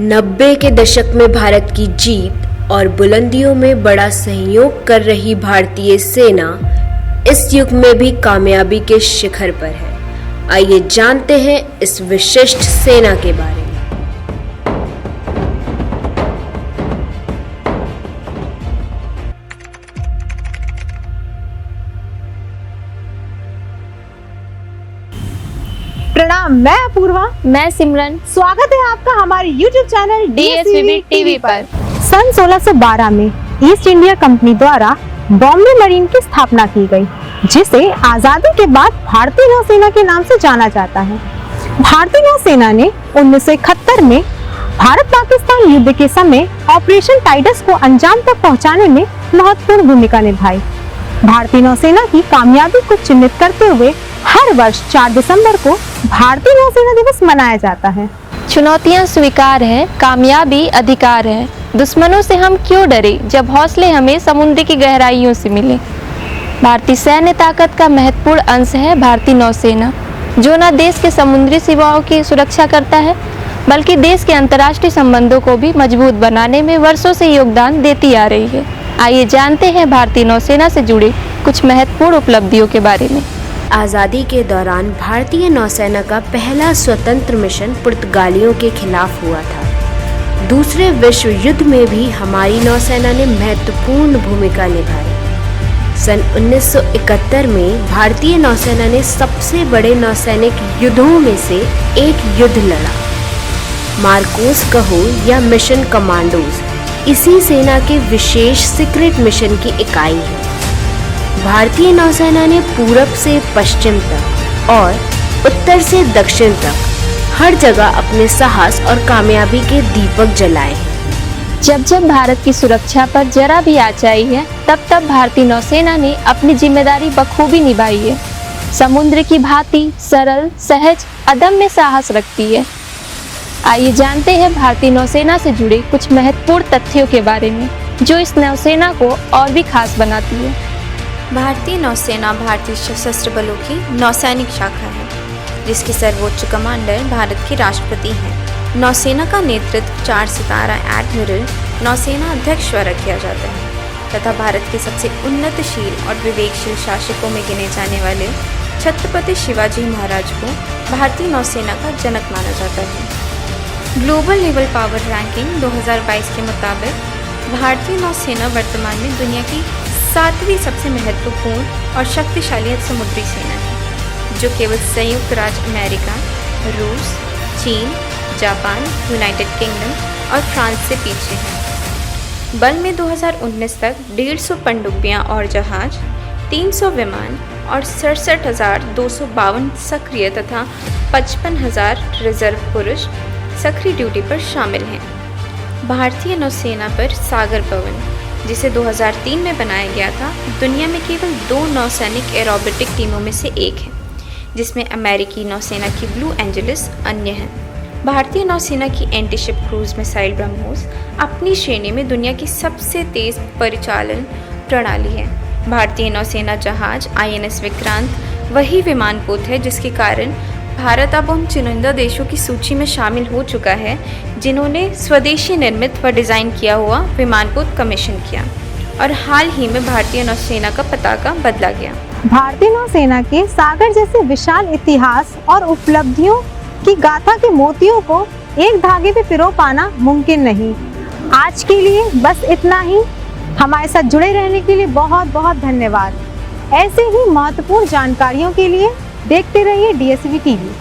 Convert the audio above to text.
90 के दशक में भारत की जीत और बुलंदियों में बड़ा सहयोग कर रही भारतीय सेना इस युग में भी कामयाबी के शिखर पर है। आइए जानते हैं इस विशिष्ट सेना के बारे में। प्रणाम, मैं अपूर्वा। मैं सिमरन। स्वागत है आपका हमारे YouTube चैनल DSVB टीवी पर। सन 1612 में ईस्ट इंडिया कंपनी द्वारा बॉम्बे मरीन की स्थापना की गई, जिसे आजादी के बाद भारतीय नौसेना के नाम से जाना जाता है। भारतीय नौसेना ने 1971 में भारत पाकिस्तान युद्ध के समय ऑपरेशन टाइडस को अंजाम तक पहुंचाने में महत्वपूर्ण भूमिका निभाई। भारतीय नौसेना की कामयाबी को चिन्हित करते हुए हर वर्ष 4 दिसंबर को भारतीय नौसेना दिवस मनाया जाता है। चुनौतियां स्वीकार है, कामयाबी अधिकार है। दुश्मनों से हम क्यों डरे जब हौसले हमें समुद्र की गहराइयों से मिले। भारतीय सैन्य ताकत का महत्वपूर्ण अंश है भारतीय नौसेना, जो न देश के समुद्री सीमाओं की सुरक्षा करता है, बल्कि देश के अंतर्राष्ट्रीय संबंधों को भी मजबूत बनाने में वर्षों से योगदान देती आ रही है। आइए जानते हैं भारतीय नौसेना से जुड़े कुछ महत्वपूर्ण उपलब्धियों के बारे में। आज़ादी के दौरान भारतीय नौसेना का पहला स्वतंत्र मिशन पुर्तगालियों के खिलाफ हुआ था। दूसरे विश्व युद्ध में भी हमारी नौसेना ने महत्वपूर्ण भूमिका निभाई। सन 1971 में भारतीय नौसेना ने सबसे बड़े नौसैनिक युद्धों में से एक युद्ध लड़ा। मार्कोस कहो या मिशन कमांडोज इसी सेना के विशेष सीक्रेट मिशन की इकाई है। भारतीय नौसेना ने पूरब से पश्चिम तक और उत्तर से दक्षिण तक हर जगह अपने साहस और कामयाबी के दीपक जलाए हैं। जब जब भारत की सुरक्षा पर जरा भी आँच आई है, तब तब भारतीय नौसेना ने अपनी जिम्मेदारी बखूबी निभाई है। समुद्र की भांति सरल, सहज, अदम्य साहस रखती है। आइए जानते हैं भारतीय नौसेना से जुड़े कुछ महत्वपूर्ण तथ्यों के बारे में, जो इस नौसेना को और भी खास बनाती है। भारतीय नौसेना भारतीय सशस्त्र बलों की नौसैनिक शाखा है, जिसके सर्वोच्च कमांडर भारत के राष्ट्रपति हैं। नौसेना का नेतृत्व 4 सितारा एडमिरल नौसेना अध्यक्ष द्वारा किया जाता है तथा भारत के सबसे उन्नतशील और विवेकशील शासकों में गिने जाने वाले छत्रपति शिवाजी महाराज को भारतीय नौसेना का जनक माना जाता है। ग्लोबल नेवल पावर रैंकिंग 2022 के मुताबिक भारतीय नौसेना वर्तमान में दुनिया की 7वीं सबसे महत्वपूर्ण और शक्तिशाली समुद्री सेना है, जो केवल संयुक्त राज्य अमेरिका, रूस, चीन, जापान, यूनाइटेड किंगडम और फ्रांस से पीछे है। बल में 2019 तक 150 पनडुब्बियां और जहाज, 300 विमान और 67,252 सक्रिय तथा 55,000 रिजर्व पुरुष सक्रिय ड्यूटी पर शामिल हैं। भारतीय नौसेना पर सागर पवन, जिसे 2003 में बनाया गया था, दुनिया में केवल 2 नौसैनिक एरोबेटिक टीमों में से एक है, जिसमें अमेरिकी नौसेना की ब्लू एंजलिस अन्य है। भारतीय नौसेना की एंटीशिप क्रूज मिसाइल ब्रह्मोस अपनी श्रेणी में दुनिया की सबसे तेज परिचालन प्रणाली है। भारतीय नौसेना जहाज INS विक्रांत वही विमानपोत है जिसके कारण भारत अब उन चुनिंदा देशों की सूची में शामिल हो चुका है जिन्होंने स्वदेशी निर्मित व डिज़ाइन किया हुआ विमानपोत कमीशन किया, और हाल ही में भारतीय नौसेना का पताका बदला गया। भारतीय नौसेना के सागर जैसे विशाल इतिहास और उपलब्धियों की गाथा के मोतियों को एक धागे पे पिरो पाना मुमकिन नहीं। आज के लिए बस इतना ही। हमारे साथ जुड़े रहने के लिए बहुत बहुत धन्यवाद। ऐसे ही महत्वपूर्ण जानकारियों के लिए देखते रहिए DSVB टीवी।